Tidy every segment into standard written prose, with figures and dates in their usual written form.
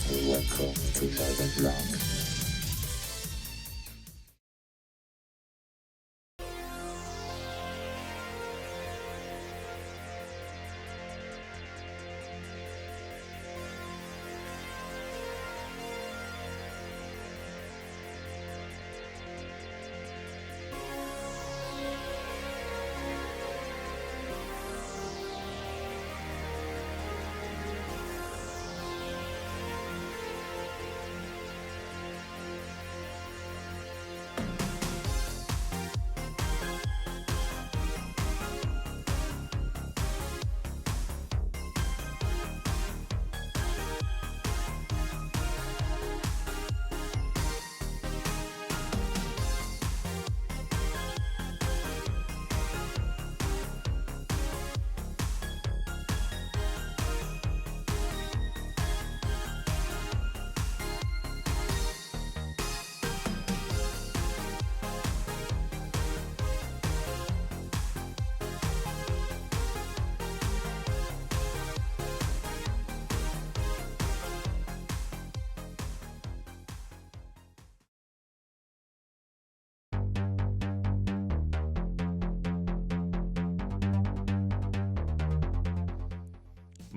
Welcome to Cyberpunk.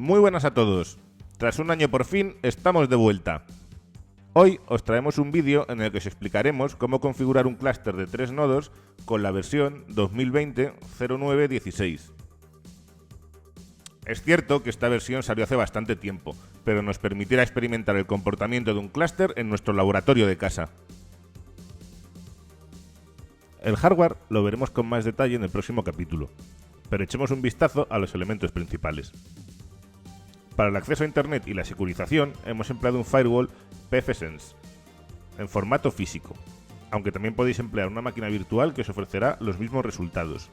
Muy buenas a todos. Tras un año por fin, estamos de vuelta. Hoy os traemos un vídeo en el que os explicaremos cómo configurar un clúster de 3 nodos con la versión 2020-09-16. Es cierto que esta versión salió hace bastante tiempo, pero nos permitirá experimentar el comportamiento de un clúster en nuestro laboratorio de casa. El hardware lo veremos con más detalle en el próximo capítulo, pero echemos un vistazo a los elementos principales. Para el acceso a Internet y la securización hemos empleado un firewall pfSense en formato físico, aunque también podéis emplear una máquina virtual que os ofrecerá los mismos resultados.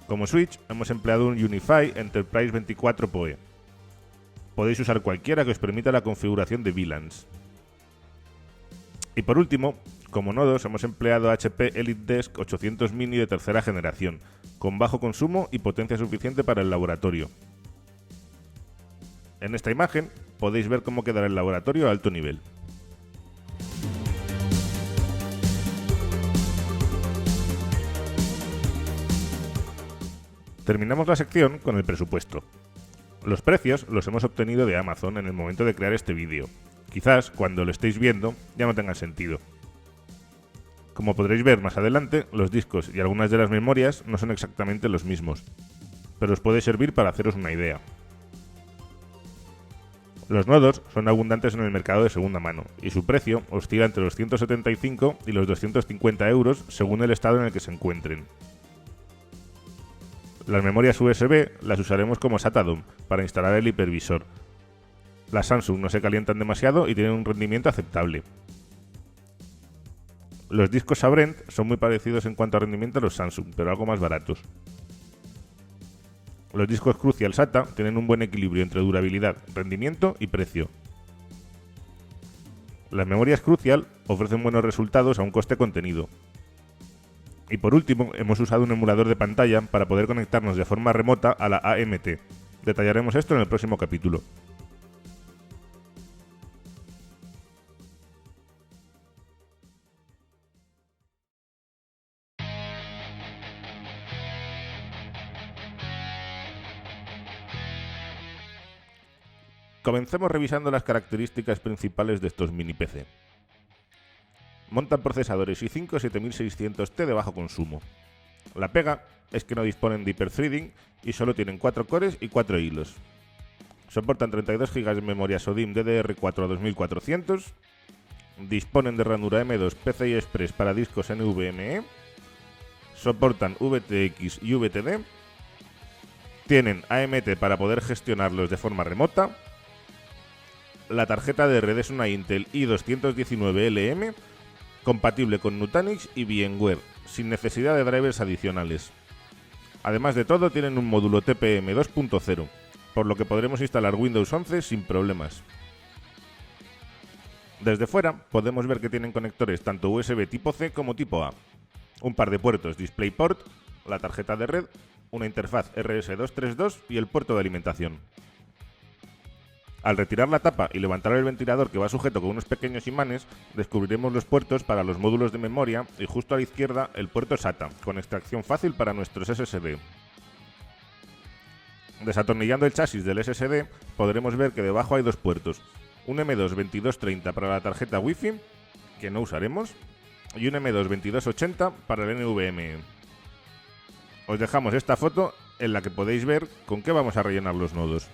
Como switch hemos empleado un UniFi Enterprise 24 PoE. Podéis usar cualquiera que os permita la configuración de VLANs. Y por último, como nodos hemos empleado HP EliteDesk 800 Mini de tercera generación, con bajo consumo y potencia suficiente para el laboratorio. En esta imagen podéis ver cómo quedará el laboratorio a alto nivel. Terminamos la sección con el presupuesto. Los precios los hemos obtenido de Amazon en el momento de crear este vídeo. Quizás cuando lo estéis viendo ya no tenga sentido. Como podréis ver más adelante, los discos y algunas de las memorias no son exactamente los mismos, pero os puede servir para haceros una idea. Los nodos son abundantes en el mercado de segunda mano, y su precio oscila entre los 175 y los 250 euros según el estado en el que se encuentren. Las memorias USB las usaremos como SATA DOM para instalar el hipervisor. Las Samsung no se calientan demasiado y tienen un rendimiento aceptable. Los discos Sabrent son muy parecidos en cuanto a rendimiento a los Samsung, pero algo más baratos. Los discos Crucial SATA tienen un buen equilibrio entre durabilidad, rendimiento y precio. Las memorias Crucial ofrecen buenos resultados a un coste contenido. Y por último, hemos usado un emulador de pantalla para poder conectarnos de forma remota a la AMT. Detallaremos esto en el próximo capítulo. Comencemos revisando las características principales de estos mini PC. Montan procesadores i5 7600T de bajo consumo. La pega es que no disponen de hiperthreading y solo tienen 4 cores y 4 hilos. Soportan 32 GB de memoria SODIMM DDR4 a 2400. Disponen de ranura M2 PCI Express para discos NVMe. Soportan VTX y VTD. Tienen AMT para poder gestionarlos de forma remota. La tarjeta de red es una Intel i219LM, compatible con Nutanix y VMware, sin necesidad de drivers adicionales. Además de todo, tienen un módulo TPM 2.0, por lo que podremos instalar Windows 11 sin problemas. Desde fuera, podemos ver que tienen conectores tanto USB tipo C como tipo A, un par de puertos DisplayPort, la tarjeta de red, una interfaz RS232 y el puerto de alimentación. Al retirar la tapa y levantar el ventilador que va sujeto con unos pequeños imanes, descubriremos los puertos para los módulos de memoria y justo a la izquierda el puerto SATA, con extracción fácil para nuestros SSD. Desatornillando el chasis del SSD podremos ver que debajo hay dos puertos, un M2 2230 para la tarjeta Wi-Fi, que no usaremos, y un M2 2280 para el NVMe. Os dejamos esta foto en la que podéis ver con qué vamos a rellenar los nodos.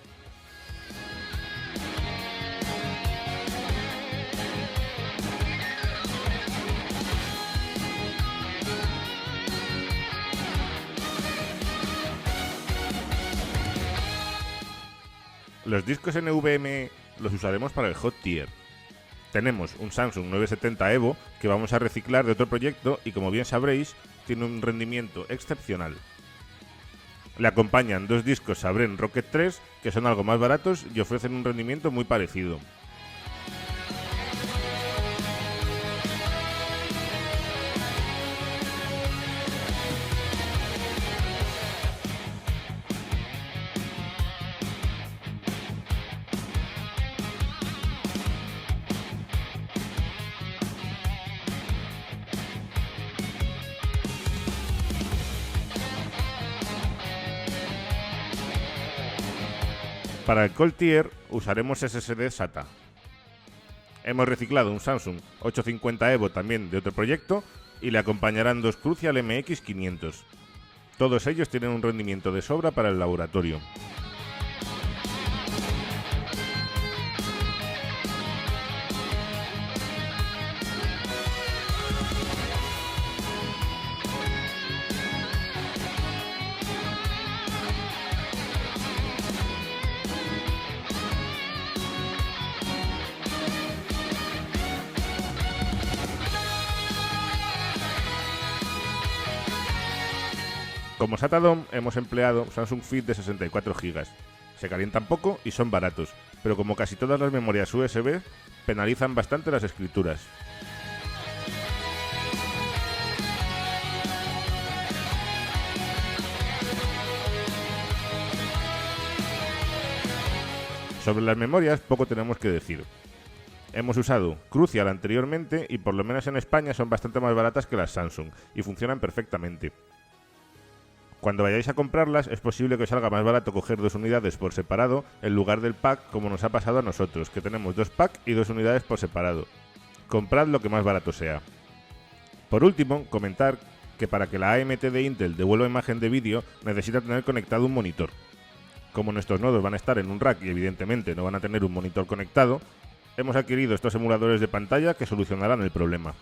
Los discos NVMe los usaremos para el Hot Tier. Tenemos un Samsung 970 Evo que vamos a reciclar de otro proyecto y, como bien sabréis, tiene un rendimiento excepcional. Le acompañan dos discos Sabrent Rocket 3 que son algo más baratos y ofrecen un rendimiento muy parecido. Para el Cold Tier usaremos SSD SATA. Hemos reciclado un Samsung 850 Evo también de otro proyecto y le acompañarán dos Crucial MX500. Todos ellos tienen un rendimiento de sobra para el laboratorio. Como SATA DOM hemos empleado Samsung Fit de 64 GB. Se calientan poco y son baratos, pero como casi todas las memorias USB, penalizan bastante las escrituras. Sobre las memorias poco tenemos que decir. Hemos usado Crucial anteriormente y por lo menos en España son bastante más baratas que las Samsung y funcionan perfectamente. Cuando vayáis a comprarlas es posible que os salga más barato coger dos unidades por separado en lugar del pack, como nos ha pasado a nosotros, que tenemos dos packs y dos unidades por separado. Comprad lo que más barato sea. Por último, comentar que para que la AMT de Intel devuelva imagen de vídeo necesita tener conectado un monitor. Como nuestros nodos van a estar en un rack y evidentemente no van a tener un monitor conectado, hemos adquirido estos emuladores de pantalla que solucionarán el problema.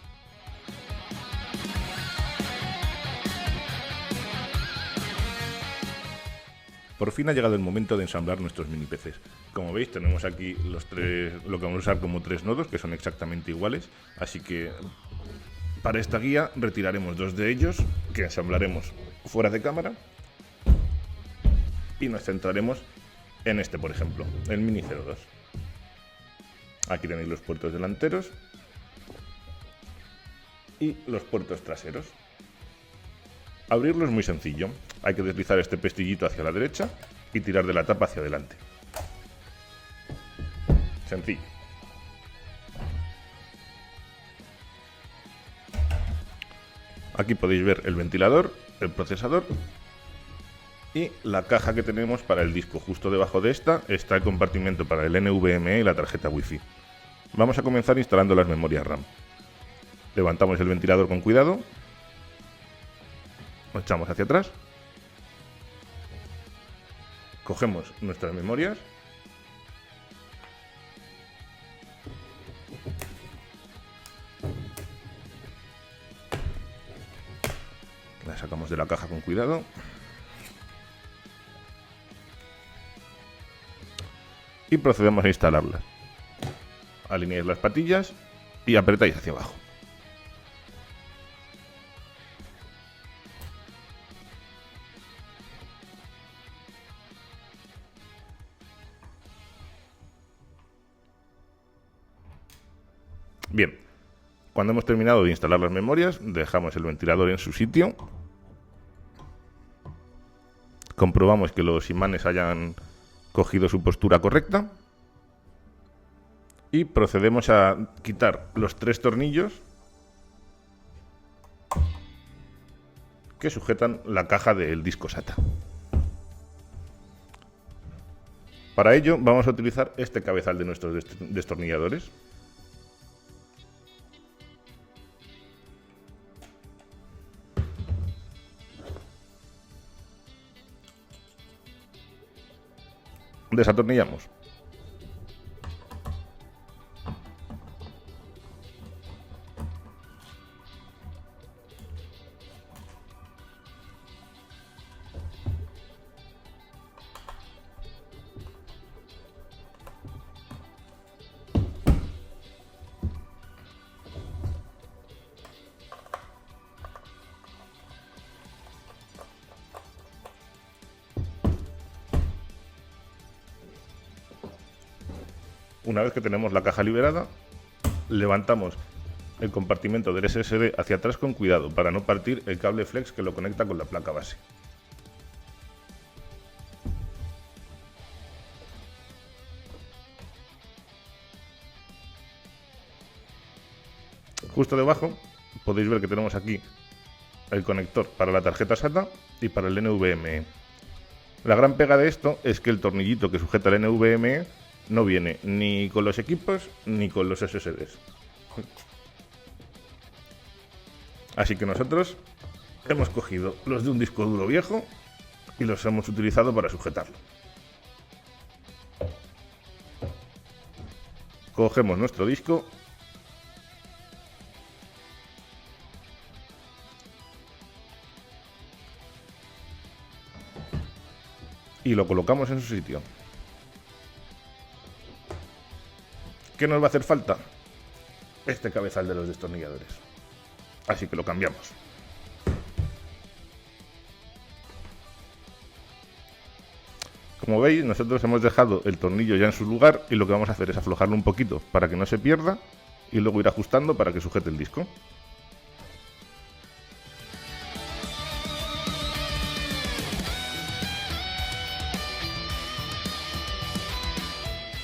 Por fin ha llegado el momento de ensamblar nuestros mini PCs. Como veis, tenemos aquí los tres, lo que vamos a usar como tres nodos, que son exactamente iguales. Así que para esta guía retiraremos dos de ellos, que ensamblaremos fuera de cámara. Y nos centraremos en este, por ejemplo, el Mini 02. Aquí tenéis los puertos delanteros y los puertos traseros. Abrirlo es muy sencillo. Hay que deslizar este pestillito hacia la derecha y tirar de la tapa hacia adelante. Sencillo. Aquí podéis ver el ventilador, el procesador y la caja que tenemos para el disco. Justo debajo de esta está el compartimento para el NVMe y la tarjeta Wi-Fi. Vamos a comenzar instalando las memorias RAM. Levantamos el ventilador con cuidado. Lo echamos hacia atrás. Cogemos nuestras memorias. Las sacamos de la caja con cuidado. Y procedemos a instalarlas. Alineáis las patillas y apretáis hacia abajo. Bien, cuando hemos terminado de instalar las memorias, dejamos el ventilador en su sitio. Comprobamos que los imanes hayan cogido su postura correcta. y procedemos a quitar los 3 tornillos que sujetan la caja del disco SATA. Para ello vamos a utilizar este cabezal de nuestros destornilladores. Desatornillamos. Una vez que tenemos la caja liberada, levantamos el compartimento del SSD hacia atrás con cuidado para no partir el cable flex que lo conecta con la placa base. Justo debajo podéis ver que tenemos aquí el conector para la tarjeta SATA y para el NVMe. La gran pega de esto es que el tornillito que sujeta el NVMe no viene ni con los equipos ni con los SSDs. Así que nosotros hemos cogido los de un disco duro viejo y los hemos utilizado para sujetarlo. Cogemos nuestro disco y lo colocamos en su sitio. ¿Qué nos va a hacer falta? Este cabezal de los destornilladores. Así que lo cambiamos. Como veis, nosotros hemos dejado el tornillo ya en su lugar y lo que vamos a hacer es aflojarlo un poquito para que no se pierda y luego ir ajustando para que sujete el disco.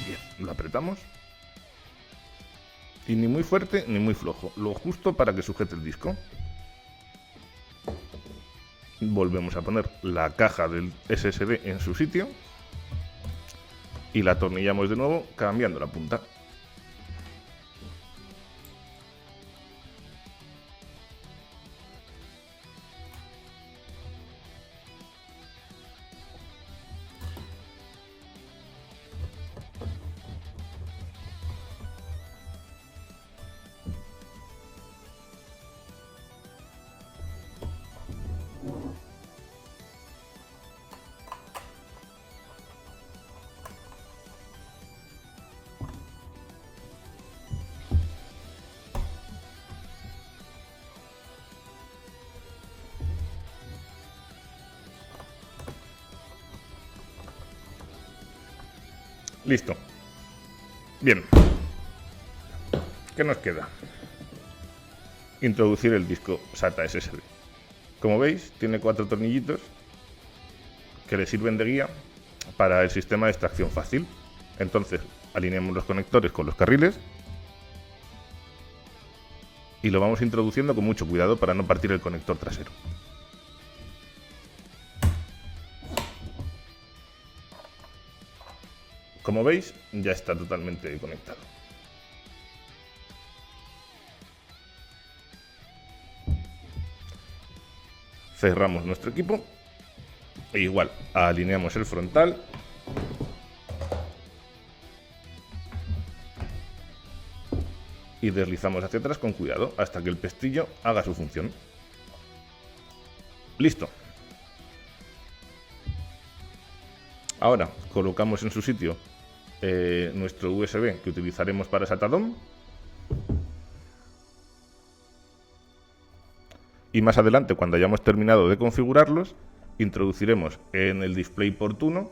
Bien, lo apretamos. Y ni muy fuerte ni muy flojo, lo justo para que sujete el disco. Volvemos a poner la caja del SSD en su sitio y la atornillamos de nuevo cambiando la punta. Listo. Bien. ¿Qué nos queda? Introducir el disco SATA SSD. Como veis, tiene 4 tornillitos que le sirven de guía para el sistema de extracción fácil. Entonces, alineamos los conectores con los carriles y lo vamos introduciendo con mucho cuidado para no partir el conector trasero. Como veis, ya está totalmente conectado. Cerramos nuestro equipo e igual alineamos el frontal y deslizamos hacia atrás con cuidado hasta que el pestillo haga su función. Listo. Ahora colocamos en su sitio nuestro USB que utilizaremos para SATA-DOM. Y más adelante, cuando hayamos terminado de configurarlos, introduciremos en el DisplayPort 1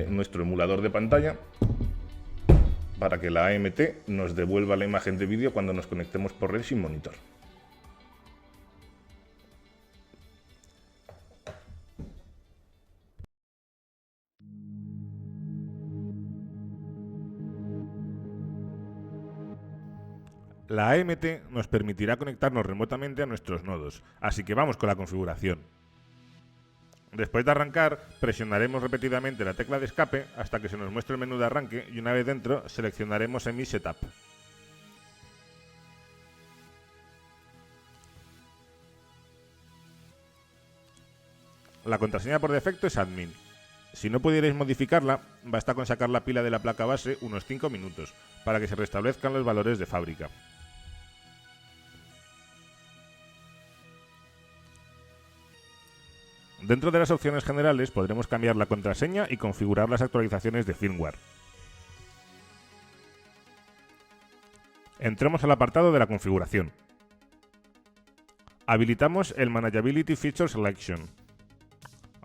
nuestro emulador de pantalla para que la AMT nos devuelva la imagen de vídeo cuando nos conectemos por red sin monitor. La AMT nos permitirá conectarnos remotamente a nuestros nodos, así que vamos con la configuración. Después de arrancar, presionaremos repetidamente la tecla de escape hasta que se nos muestre el menú de arranque y una vez dentro seleccionaremos EMI Setup. La contraseña por defecto es admin. Si no pudierais modificarla, basta con sacar la pila de la placa base unos 5 minutos para que se restablezcan los valores de fábrica. Dentro de las opciones generales podremos cambiar la contraseña y configurar las actualizaciones de firmware. Entremos al apartado de la configuración. Habilitamos el Manageability Feature Selection.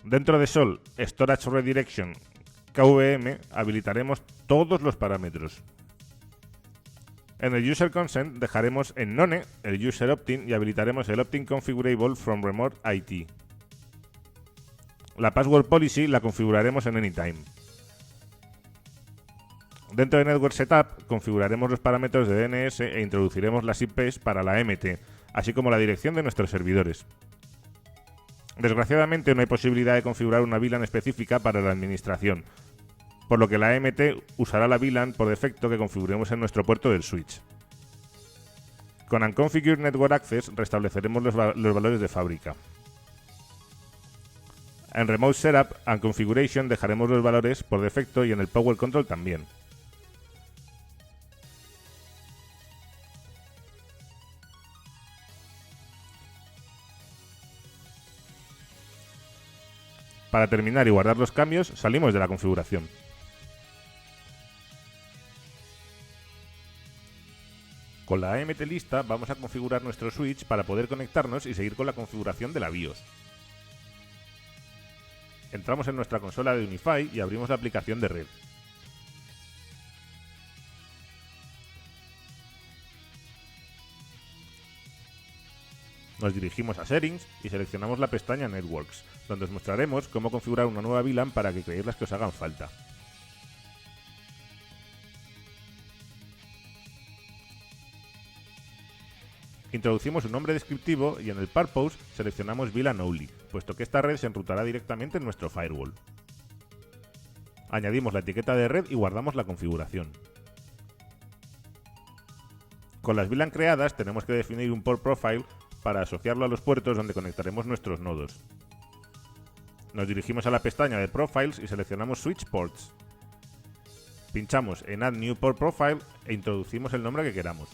Dentro de Sol Storage Redirection KVM habilitaremos todos los parámetros. En el User Consent dejaremos en None el User Opt-in y habilitaremos el Opt-in Configurable from Remote IT. La Password Policy la configuraremos en Anytime. Dentro de Network Setup configuraremos los parámetros de DNS e introduciremos las IPs para la AMT, así como la dirección de nuestros servidores. Desgraciadamente no hay posibilidad de configurar una VLAN específica para la administración, por lo que la AMT usará la VLAN por defecto que configuremos en nuestro puerto del switch. Con Unconfigured Network Access restableceremos los valores de fábrica. En Remote Setup and Configuration dejaremos los valores por defecto y en el Power Control también. Para terminar y guardar los cambios, salimos de la configuración. Con la AMT lista, vamos a configurar nuestro switch para poder conectarnos y seguir con la configuración de la BIOS. Entramos en nuestra consola de Unify y abrimos la aplicación de red. Nos dirigimos a Settings y seleccionamos la pestaña Networks, donde os mostraremos cómo configurar una nueva VLAN para que creéis las que os hagan falta. Introducimos un nombre descriptivo y en el Purpose seleccionamos VLAN Only, puesto que esta red se enrutará directamente en nuestro firewall. Añadimos la etiqueta de red y guardamos la configuración. Con las VLAN creadas tenemos que definir un port profile para asociarlo a los puertos donde conectaremos nuestros nodos. Nos dirigimos a la pestaña de Profiles y seleccionamos Switch Ports. Pinchamos en Add New Port Profile e introducimos el nombre que queramos.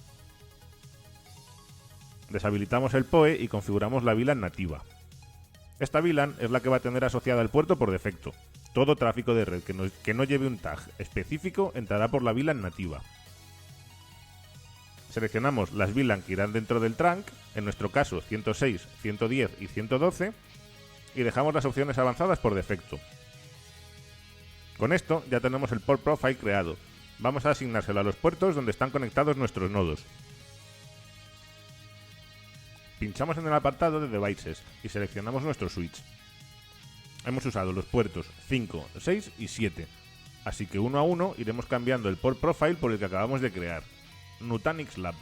Deshabilitamos el PoE y configuramos la VLAN nativa. Esta VLAN es la que va a tener asociada al puerto por defecto. Todo tráfico de red que no lleve un tag específico entrará por la VLAN nativa. Seleccionamos las VLAN que irán dentro del trunk, en nuestro caso 106, 110 y 112, y dejamos las opciones avanzadas por defecto. Con esto ya tenemos el port profile creado. Vamos a asignárselo a los puertos donde están conectados nuestros nodos. Pinchamos en el apartado de Devices y seleccionamos nuestro switch. Hemos usado los puertos 5, 6 y 7, así que uno a uno iremos cambiando el port profile por el que acabamos de crear, Nutanix Lab.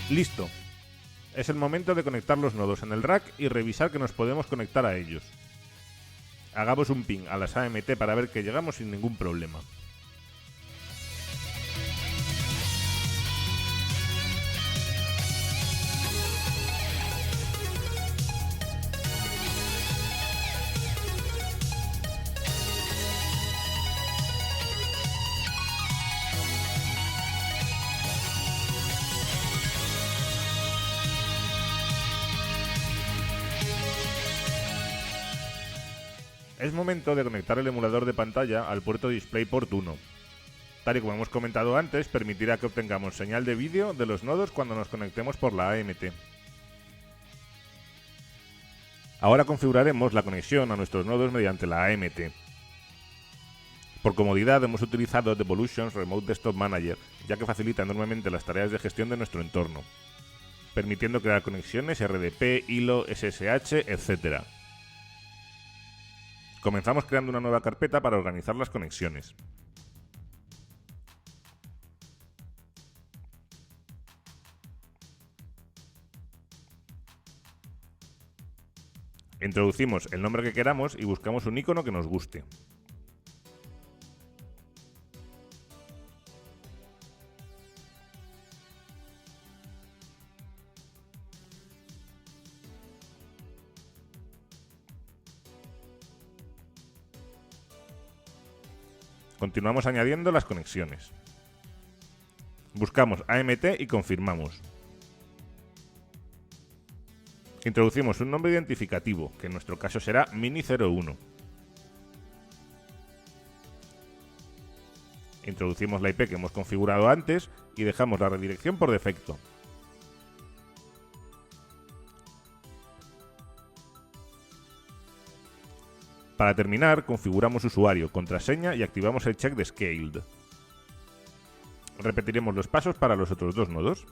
Listo. Es el momento de conectar los nodos en el rack y revisar que nos podemos conectar a ellos. Hagamos un ping a las AMT para ver que llegamos sin ningún problema. Es momento de conectar el emulador de pantalla al puerto DisplayPort 1. Tal y como hemos comentado antes, permitirá que obtengamos señal de vídeo de los nodos cuando nos conectemos por la AMT. Ahora configuraremos la conexión a nuestros nodos mediante la AMT. Por comodidad hemos utilizado Devolution's Remote Desktop Manager, ya que facilita enormemente las tareas de gestión de nuestro entorno, permitiendo crear conexiones RDP, hilo, SSH, etc. Comenzamos creando una nueva carpeta para organizar las conexiones. Introducimos el nombre que queramos y buscamos un icono que nos guste. Continuamos añadiendo las conexiones. Buscamos AMT y confirmamos. Introducimos un nombre identificativo, que en nuestro caso será Mini01. Introducimos la IP que hemos configurado antes y dejamos la redirección por defecto. Para terminar, configuramos usuario, contraseña y activamos el check de Scaled. Repetiremos los pasos para los otros dos nodos.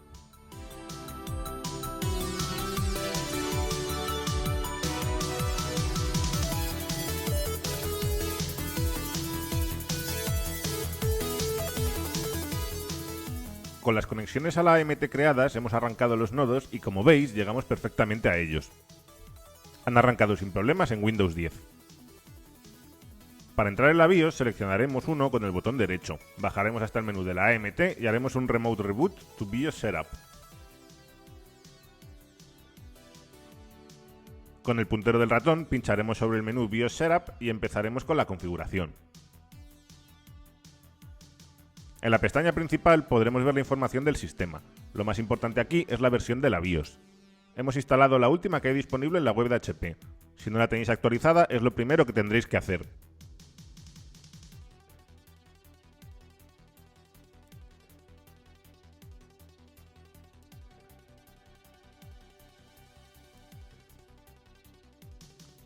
Con las conexiones a la AMT creadas hemos arrancado los nodos y, como veis, llegamos perfectamente a ellos. Han arrancado sin problemas en Windows 10. Para entrar en la BIOS seleccionaremos uno con el botón derecho, bajaremos hasta el menú de la AMT y haremos un Remote Reboot to BIOS Setup. Con el puntero del ratón pincharemos sobre el menú BIOS Setup y empezaremos con la configuración. En la pestaña principal podremos ver la información del sistema. Lo más importante aquí es la versión de la BIOS. Hemos instalado la última que hay disponible en la web de HP. Si no la tenéis actualizada, es lo primero que tendréis que hacer.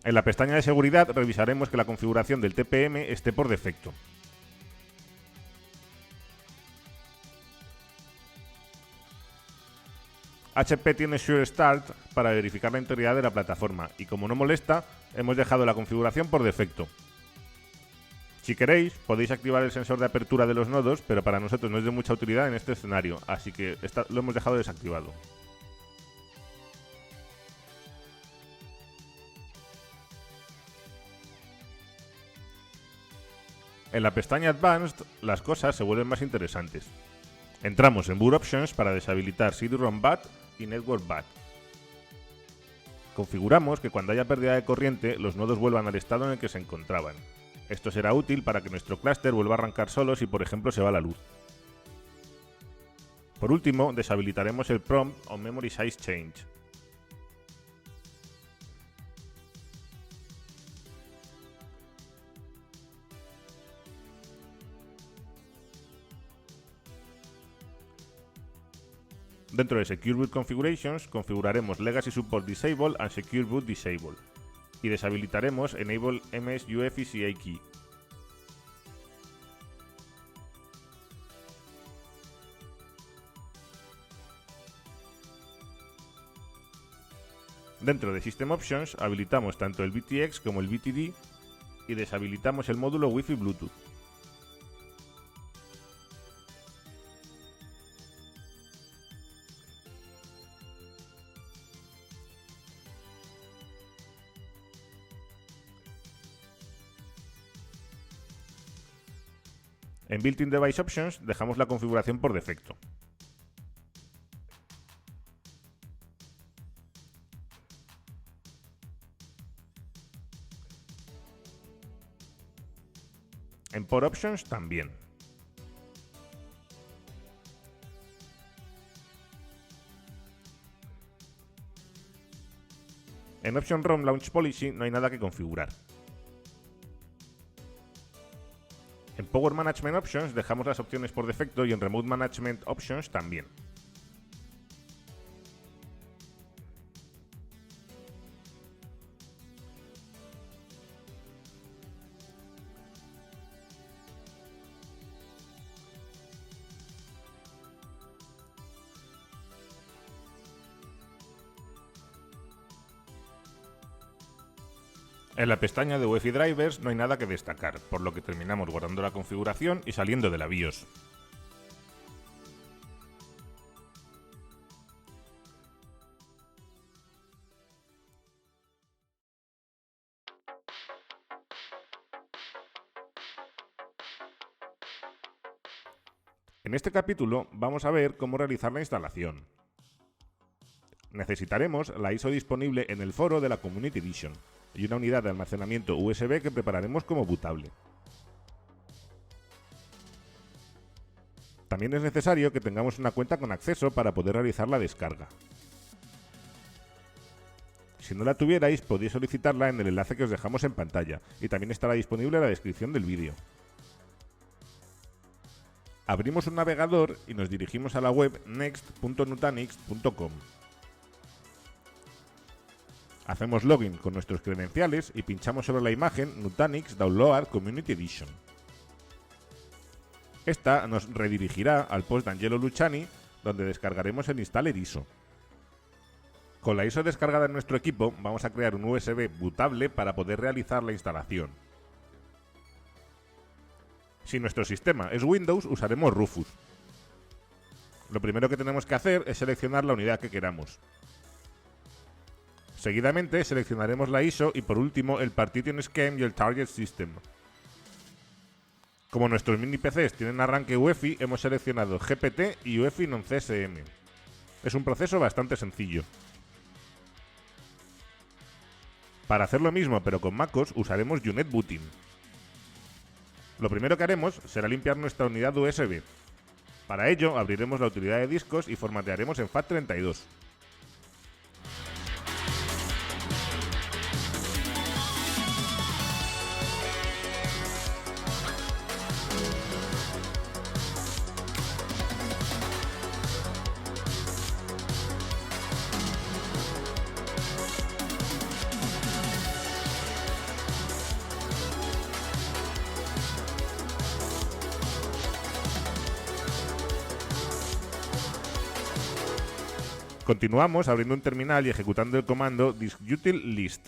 En la pestaña de seguridad revisaremos que la configuración del TPM esté por defecto. HP tiene Sure Start para verificar la integridad de la plataforma y, como no molesta, hemos dejado la configuración por defecto. Si queréis, podéis activar el sensor de apertura de los nodos, pero para nosotros no es de mucha utilidad en este escenario, así que lo hemos dejado desactivado. En la pestaña Advanced, las cosas se vuelven más interesantes. Entramos en Boot Options para deshabilitar CD-ROM BAT y Network BAT. Configuramos que cuando haya pérdida de corriente, los nodos vuelvan al estado en el que se encontraban. Esto será útil para que nuestro clúster vuelva a arrancar solo si, por ejemplo, se va la luz. Por último, deshabilitaremos el Prompt on Memory Size Change. Dentro de Secure Boot Configurations configuraremos Legacy Support Disable and Secure Boot Disable y deshabilitaremos Enable MS UEFI CA Key. Dentro de System Options habilitamos tanto el VTX como el VTD y deshabilitamos el módulo Wi-Fi Bluetooth. En Built-in Device Options dejamos la configuración por defecto. En Port Options también. En Option ROM Launch Policy no hay nada que configurar. Power Management Options dejamos las opciones por defecto y en Remote Management Options también. En la pestaña de UEFI Drivers no hay nada que destacar, por lo que terminamos guardando la configuración y saliendo de la BIOS. En este capítulo vamos a ver cómo realizar la instalación. Necesitaremos la ISO disponible en el foro de la Community Edition y una unidad de almacenamiento USB que prepararemos como bootable. También es necesario que tengamos una cuenta con acceso para poder realizar la descarga. Si no la tuvierais, podéis solicitarla en el enlace que os dejamos en pantalla y también estará disponible en la descripción del vídeo. Abrimos un navegador y nos dirigimos a la web next.nutanix.com. Hacemos login con nuestros credenciales y pinchamos sobre la imagen Nutanix Download Community Edition. Esta nos redirigirá al post de Angelo Luciani, donde descargaremos el installer ISO. Con la ISO descargada en nuestro equipo, vamos a crear un USB bootable para poder realizar la instalación. Si nuestro sistema es Windows, usaremos Rufus. Lo primero que tenemos que hacer es seleccionar la unidad que queramos. Seguidamente seleccionaremos la ISO y por último el Partition Scheme y el Target System. Como nuestros mini PCs tienen arranque UEFI, hemos seleccionado GPT y UEFI non-CSM. Es un proceso bastante sencillo. Para hacer lo mismo pero con MacOS usaremos UNet Booting. Lo primero que haremos será limpiar nuestra unidad USB. Para ello abriremos la utilidad de discos y formatearemos en FAT32. Continuamos abriendo un terminal y ejecutando el comando diskutil-list.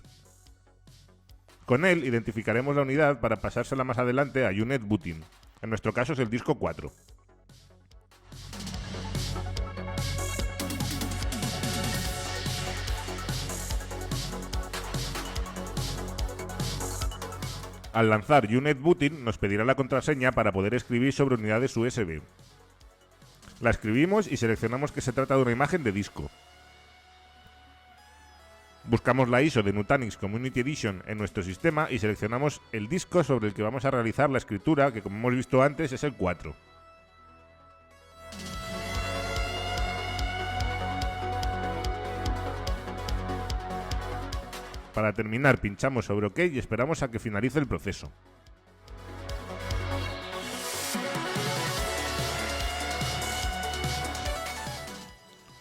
Con él identificaremos la unidad para pasársela más adelante a UNet Booting. En nuestro caso es el disco 4. Al lanzar UNet Booting nos pedirá la contraseña para poder escribir sobre unidades USB. La escribimos y seleccionamos que se trata de una imagen de disco. Buscamos la ISO de Nutanix Community Edition en nuestro sistema y seleccionamos el disco sobre el que vamos a realizar la escritura, que como hemos visto antes es el 4. Para terminar, pinchamos sobre OK y esperamos a que finalice el proceso.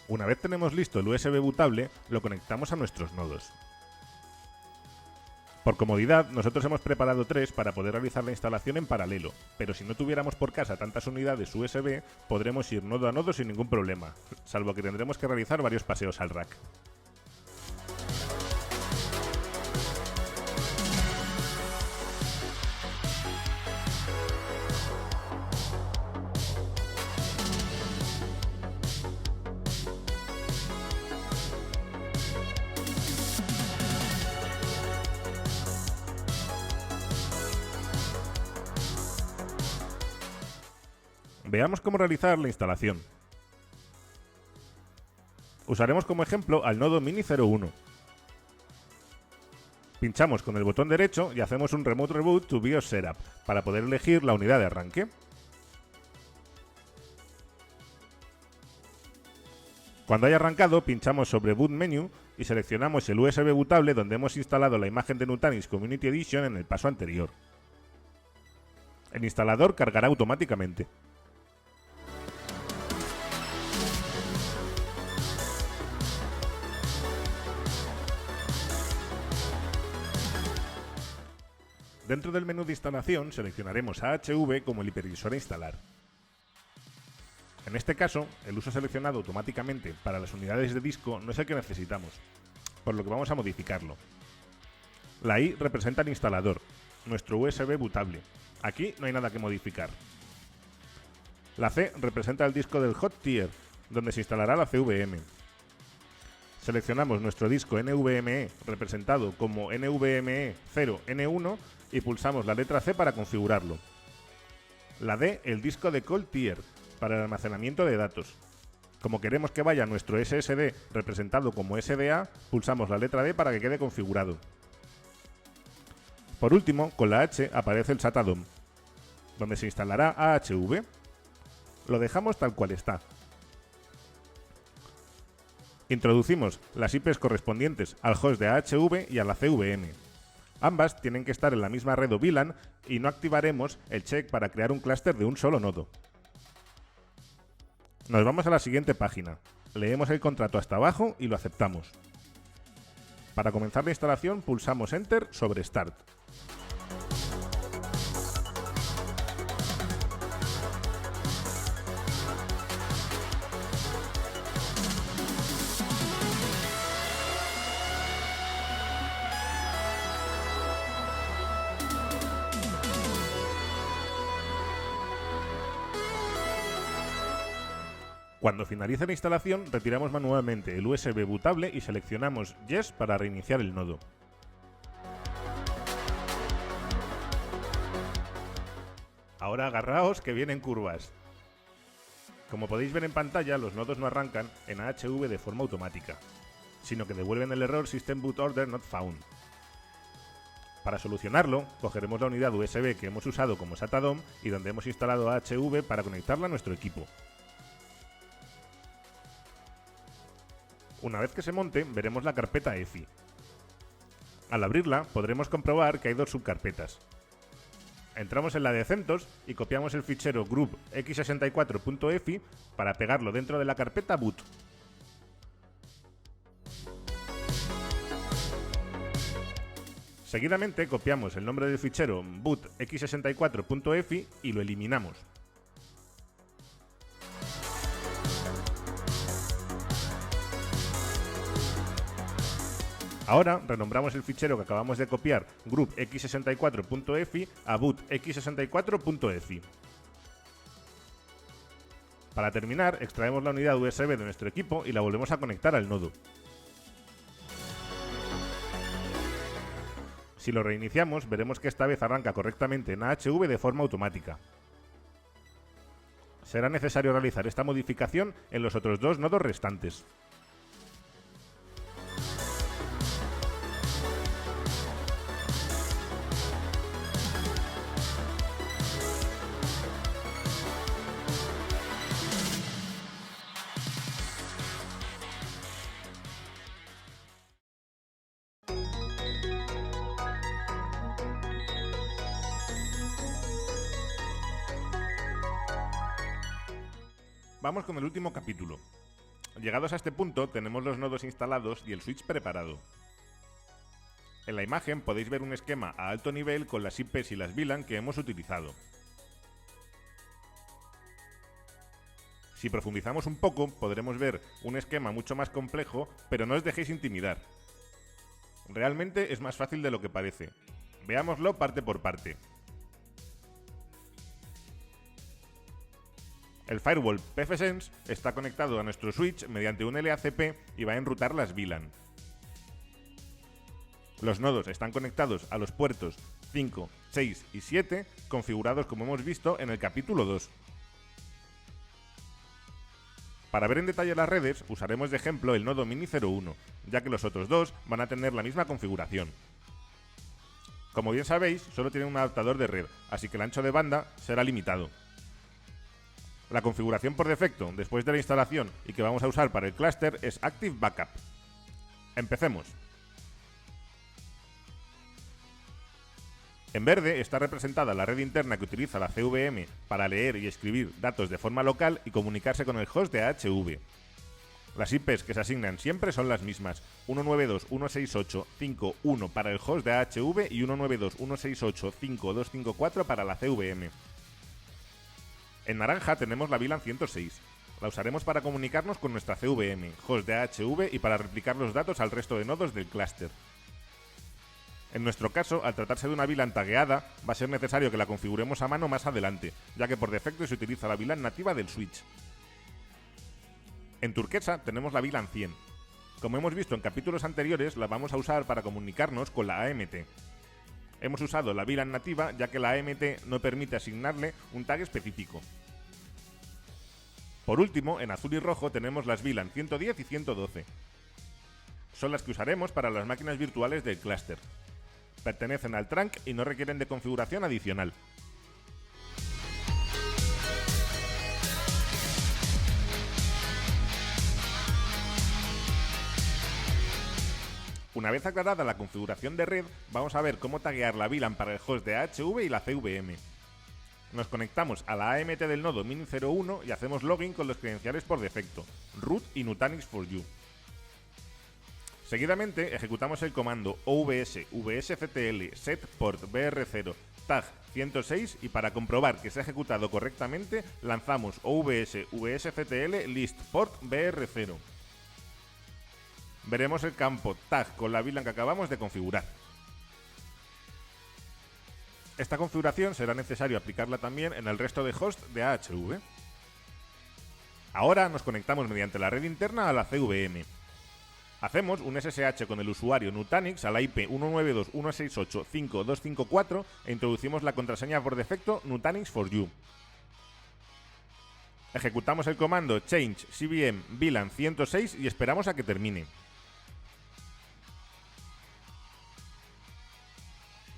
Una vez tenemos listo el USB bootable, lo conectamos a nuestros nodos. Por comodidad, nosotros hemos preparado 3 para poder realizar la instalación en paralelo, pero si no tuviéramos por casa tantas unidades USB, podremos ir nodo a nodo sin ningún problema, salvo que tendremos que realizar varios paseos al rack. Veamos cómo realizar la instalación. Usaremos como ejemplo al nodo Mini 01. Pinchamos con el botón derecho y hacemos un Remote Reboot to BIOS Setup para poder elegir la unidad de arranque. Cuando haya arrancado, pinchamos sobre Boot Menu y seleccionamos el USB bootable donde hemos instalado la imagen de Nutanix Community Edition en el paso anterior. El instalador cargará automáticamente. Dentro del menú de instalación seleccionaremos AHV como el hipervisor a instalar. En este caso, el uso seleccionado automáticamente para las unidades de disco no es el que necesitamos, por lo que vamos a modificarlo. La I representa el instalador, nuestro USB bootable. Aquí no hay nada que modificar. La C representa el disco del hot tier, donde se instalará la CVM. Seleccionamos nuestro disco NVMe representado como NVMe 0N1 y pulsamos la letra C para configurarlo. La D, el disco de cold tier, para el almacenamiento de datos. Como queremos que vaya nuestro SSD representado como SDA, pulsamos la letra D para que quede configurado. Por último, con la H aparece el SATA DOM, donde se instalará AHV. Lo dejamos tal cual está. Introducimos las IPs correspondientes al host de AHV y a la CVM. Ambas tienen que estar en la misma red o VLAN y no activaremos el check para crear un clúster de un solo nodo. Nos vamos a la siguiente página, leemos el contrato hasta abajo y lo aceptamos. Para comenzar la instalación pulsamos Enter sobre Start. Cuando finalice la instalación, retiramos manualmente el USB bootable y seleccionamos Yes para reiniciar el nodo. Ahora agarraos que vienen curvas. Como podéis ver en pantalla, los nodos no arrancan en AHV de forma automática, sino que devuelven el error System Boot Order Not Found. Para solucionarlo, cogeremos la unidad USB que hemos usado como SATA DOM y donde hemos instalado AHV para conectarla a nuestro equipo. Una vez que se monte, veremos la carpeta EFI. Al abrirla, podremos comprobar que hay dos subcarpetas. Entramos en la de CentOS y copiamos el fichero group x64.efi para pegarlo dentro de la carpeta boot. Seguidamente copiamos el nombre del fichero boot x64.efi y lo eliminamos. Ahora renombramos el fichero que acabamos de copiar, group x64.efi, a boot x64.efi. Para terminar, extraemos la unidad USB de nuestro equipo y la volvemos a conectar al nodo. Si lo reiniciamos, veremos que esta vez arranca correctamente en AHV de forma automática. Será necesario realizar esta modificación en los otros dos nodos restantes. Vamos con el último capítulo. Llegados a este punto, tenemos los nodos instalados y el switch preparado. En la imagen podéis ver un esquema a alto nivel con las IPs y las VLAN que hemos utilizado. Si profundizamos un poco, podremos ver un esquema mucho más complejo, pero no os dejéis intimidar. Realmente es más fácil de lo que parece. Veámoslo parte por parte. El firewall pfSense está conectado a nuestro switch mediante un LACP y va a enrutar las VLAN. Los nodos están conectados a los puertos 5, 6 y 7, configurados como hemos visto en el capítulo 2. Para ver en detalle las redes, usaremos de ejemplo el nodo Mini 01, ya que los otros dos van a tener la misma configuración. Como bien sabéis, solo tienen un adaptador de red, así que el ancho de banda será limitado. La configuración por defecto, después de la instalación y que vamos a usar para el clúster, es Active Backup. Empecemos. En verde está representada la red interna que utiliza la CVM para leer y escribir datos de forma local y comunicarse con el host de AHV. Las IPs que se asignan siempre son las mismas, 192.168.5.1 para el host de AHV y 192.168.5.254 para la CVM. En naranja tenemos la VLAN 106. La usaremos para comunicarnos con nuestra CVM, host de AHV y para replicar los datos al resto de nodos del clúster. En nuestro caso, al tratarse de una VLAN tagueada, va a ser necesario que la configuremos a mano más adelante, ya que por defecto se utiliza la VLAN nativa del switch. En turquesa tenemos la VLAN 100. Como hemos visto en capítulos anteriores, la vamos a usar para comunicarnos con la AMT. Hemos usado la VLAN nativa ya que la AMT no permite asignarle un tag específico. Por último, en azul y rojo tenemos las VLAN 110 y 112. Son las que usaremos para las máquinas virtuales del clúster. Pertenecen al trunk y no requieren de configuración adicional. Una vez aclarada la configuración de red, vamos a ver cómo taguear la VLAN para el host de AHV y la CVM. Nos conectamos a la AMT del nodo Mini01 y hacemos login con los credenciales por defecto, root y Nutanix for you. Seguidamente ejecutamos el comando ovs vsctl set port br0 tag 106 y para comprobar que se ha ejecutado correctamente lanzamos ovs vsctl list port br0. Veremos el campo tag con la VLAN que acabamos de configurar. Esta configuración será necesario aplicarla también en el resto de hosts de AHV. Ahora nos conectamos mediante la red interna a la CVM. Hacemos un SSH con el usuario Nutanix a la IP 192.168.5.254 e introducimos la contraseña por defecto Nutanix for you. Ejecutamos el comando change cvm VLAN 106 y esperamos a que termine.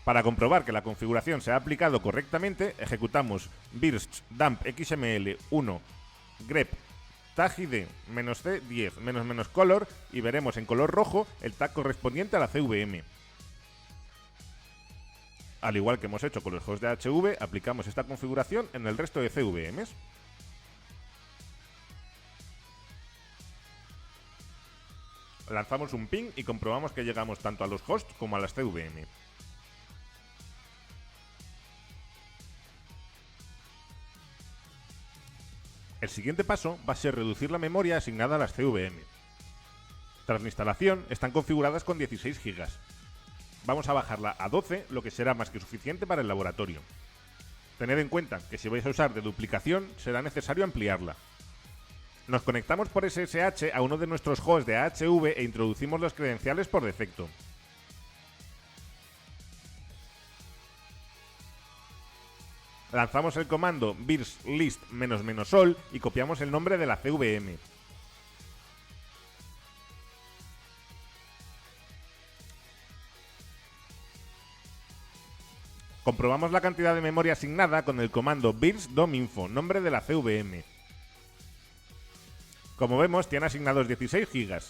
Para comprobar que la configuración se ha aplicado correctamente, ejecutamos birst dump xml 1 grep tag id -c10 -color y veremos en color rojo el tag correspondiente a la CVM. Al igual que hemos hecho con los hosts de AHV, aplicamos esta configuración en el resto de CVMs. Lanzamos un ping y comprobamos que llegamos tanto a los hosts como a las CVM. El siguiente paso va a ser reducir la memoria asignada a las CVM. Tras la instalación, están configuradas con 16 GB. Vamos a bajarla a 12, lo que será más que suficiente para el laboratorio. Tened en cuenta que si vais a usar de duplicación, será necesario ampliarla. Nos conectamos por SSH a uno de nuestros hosts de AHV e introducimos los credenciales por defecto. Lanzamos el comando birst list --sol y copiamos el nombre de la CVM. Comprobamos la cantidad de memoria asignada con el comando birst dominfo, nombre de la CVM. Como vemos, tiene asignados 16 GB.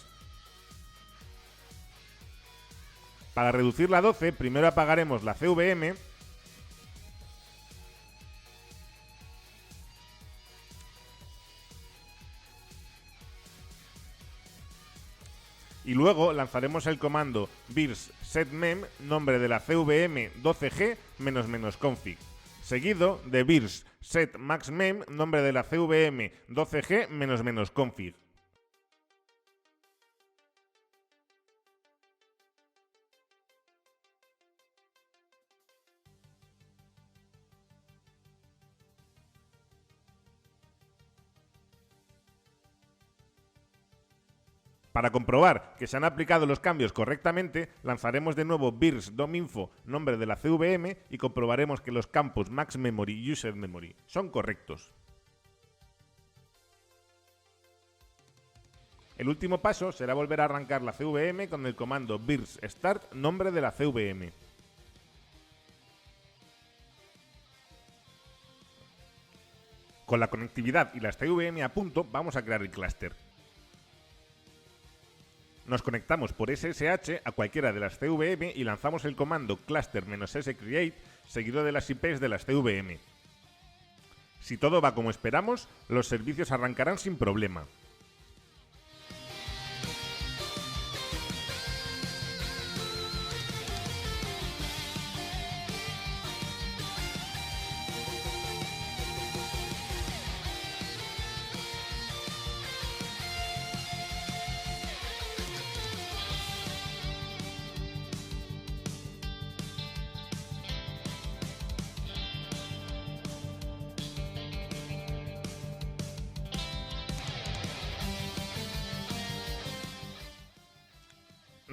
Para reducirla a 12, primero apagaremos la CVM y luego lanzaremos el comando birst setmem, nombre de la CVM 12G --config, seguido de birst set maxmem, nombre de la CVM 12G --config. Para comprobar que se han aplicado los cambios correctamente, lanzaremos de nuevo birst dominfo, nombre de la CVM, y comprobaremos que los campos max memory y user memory son correctos. El último paso será volver a arrancar la CVM con el comando birst start, nombre de la CVM. Con la conectividad y las CVM a punto, vamos a crear el clúster. Nos conectamos por SSH a cualquiera de las CVM y lanzamos el comando cluster-s create seguido de las IPs de las CVM. Si todo va como esperamos, los servicios arrancarán sin problema.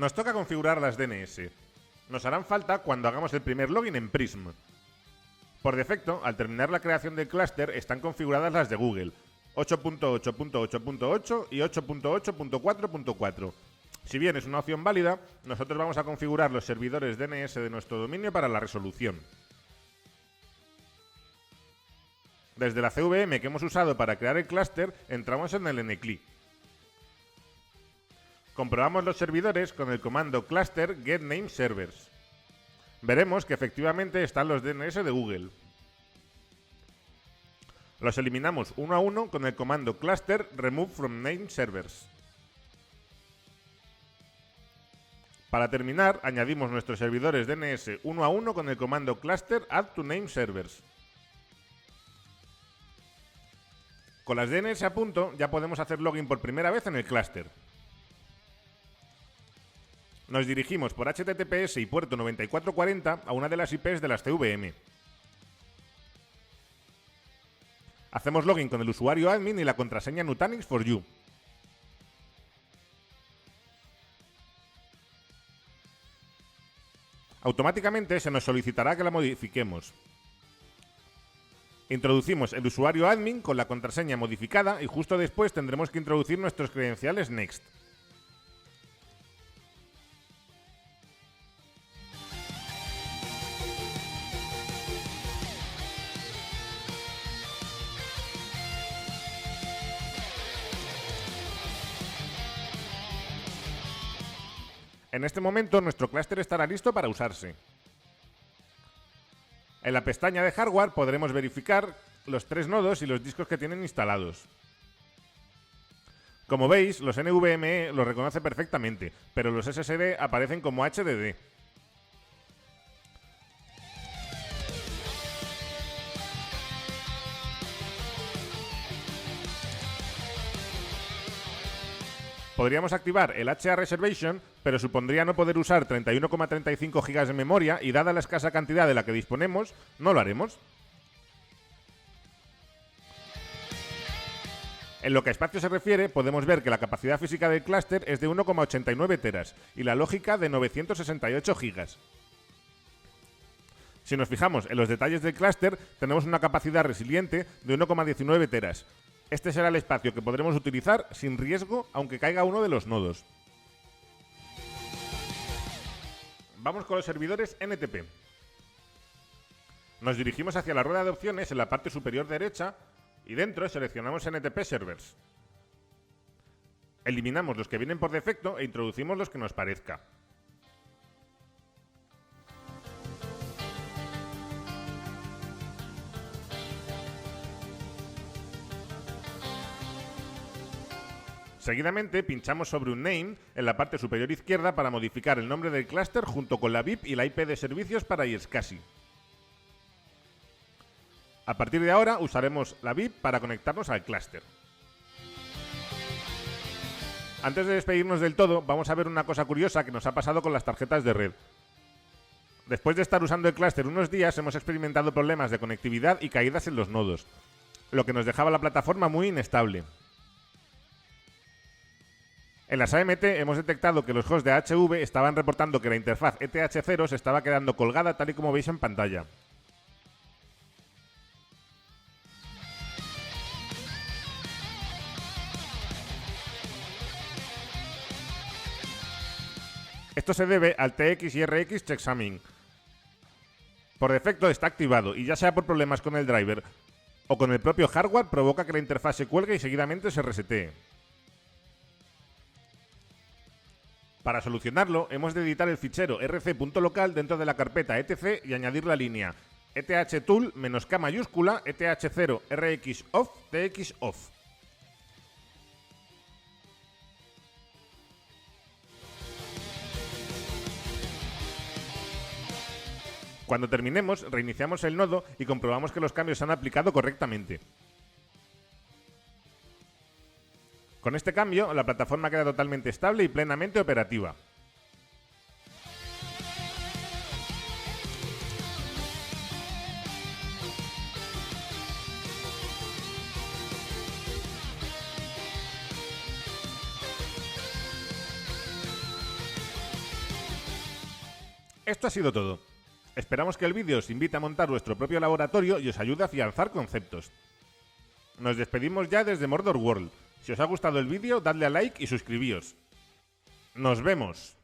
Nos toca configurar las DNS. Nos harán falta cuando hagamos el primer login en Prism. Por defecto, al terminar la creación del clúster, están configuradas las de Google, 8.8.8.8 y 8.8.4.4. Si bien es una opción válida, nosotros vamos a configurar los servidores DNS de nuestro dominio para la resolución. Desde la CVM que hemos usado para crear el clúster, entramos en el NCLI. Comprobamos los servidores con el comando cluster getNameServers. Veremos que efectivamente están los DNS de Google. Los eliminamos uno a uno con el comando cluster remove from nameservers. Para terminar, añadimos nuestros servidores DNS uno a uno con el comando cluster add to nameservers. Con las DNS a punto, ya podemos hacer login por primera vez en el clúster. Nos dirigimos por HTTPS y puerto 9440 a una de las IPs de las CVM. Hacemos login con el usuario admin y la contraseña Nutanix for you. Automáticamente se nos solicitará que la modifiquemos. Introducimos el usuario admin con la contraseña modificada y justo después tendremos que introducir nuestros credenciales Next. En este momento nuestro clúster estará listo para usarse. En la pestaña de hardware podremos verificar los 3 nodos y los discos que tienen instalados. Como veis, los NVMe los reconoce perfectamente, pero los SSD aparecen como HDD. Podríamos activar el HA Reservation, pero supondría no poder usar 31,35 GB de memoria y dada la escasa cantidad de la que disponemos, no lo haremos. En lo que a espacio se refiere, podemos ver que la capacidad física del clúster es de 1,89 teras y la lógica de 968 GB. Si nos fijamos en los detalles del clúster, tenemos una capacidad resiliente de 1,19 teras. Este será el espacio que podremos utilizar sin riesgo aunque caiga uno de los nodos. Vamos con los servidores NTP. Nos dirigimos hacia la rueda de opciones en la parte superior derecha y dentro seleccionamos NTP Servers. Eliminamos los que vienen por defecto e introducimos los que nos parezca. Seguidamente pinchamos sobre un name en la parte superior izquierda para modificar el nombre del clúster junto con la VIP y la IP de servicios para iSCSI. A partir de ahora usaremos la VIP para conectarnos al clúster. Antes de despedirnos del todo, vamos a ver una cosa curiosa que nos ha pasado con las tarjetas de red. Después de estar usando el clúster unos días, hemos experimentado problemas de conectividad y caídas en los nodos, lo que nos dejaba la plataforma muy inestable. En las AMT hemos detectado que los hosts de HV estaban reportando que la interfaz ETH0 se estaba quedando colgada tal y como veis en pantalla. Esto se debe al TX y RX checksumming. Por defecto está activado y ya sea por problemas con el driver o con el propio hardware provoca que la interfaz se cuelgue y seguidamente se resetee. Para solucionarlo, hemos de editar el fichero rc.local dentro de la carpeta etc y añadir la línea ethtool -k mayúscula eth0 rxoff txoff. Cuando terminemos, reiniciamos el nodo y comprobamos que los cambios se han aplicado correctamente. Con este cambio, la plataforma queda totalmente estable y plenamente operativa. Esto ha sido todo. Esperamos que el vídeo os invite a montar vuestro propio laboratorio y os ayude a afianzar conceptos. Nos despedimos ya desde Mordor World. Si os ha gustado el vídeo, dadle a like y suscribíos. ¡Nos vemos!